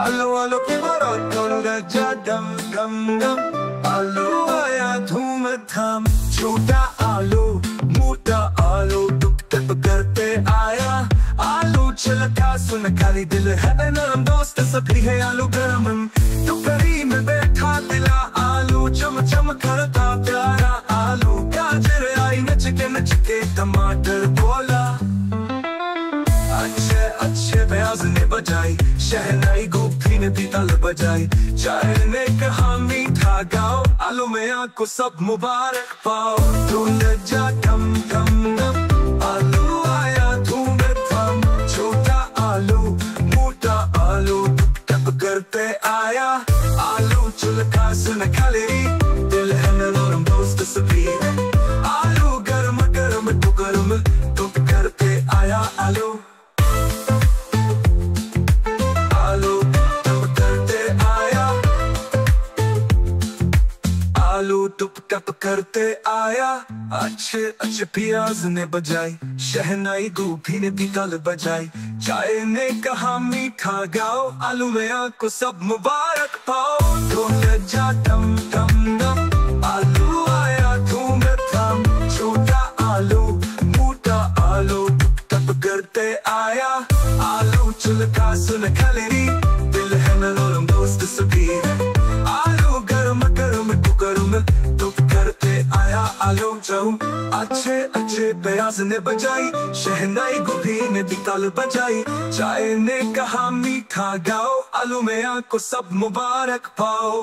आलू आलू की बारात लज्जा डम डम डम। आलू आया धूम धाम, छोटा आलू मोटा आलू टुक टुक करते आया। आलू छिलका सुन खाली दिल है नरम दोस्त सभी है आलू गरम। टुकड़ी में बैठा दिला आलू चम चम करता प्यारा आलू। गाजर आई नच के टमाटर बोला। अच्छे अच्छे प्याज ने बजाई, शहनाई गोभी ने भी ताल बजाई। चाय ने कहा मीठा गाओ, आलू में आपको सब मुबारक पाओ। तो लज्जा डम डम डम, आलू आया धूम धाम। छोटा आलू मोटा आलू टुक टुक करते आया। आलू छिलका सुन खाली दिल है नरम दोस्त सभी। आलू गरम गरम टुक करते आया। आलू आलू टुप टप करते आया। अच्छे अच्छे प्याज ने बजाई, शहनाई गोभी ने भी ताल बजाई। चाय ने कहा मीठा गाओ, आलू में आपको सब मुबारक पाओ। तो लज्जा डम डम डम, आलू आया धूम धाम। छोटा आलू मोटा आलू टुप टप करते आया। आलू छिलका सुन खाली दिल है नरम दोस्त सभी। आलू गरम गरम टुक करते आया। आलू जाऊं अच्छे अच्छे प्याज ने बजाई, शहनाई गोभी ने भी ताल बजाई। चाय ने कहा मीठा गाओ, आलू में आपको सब मुबारक पाओ।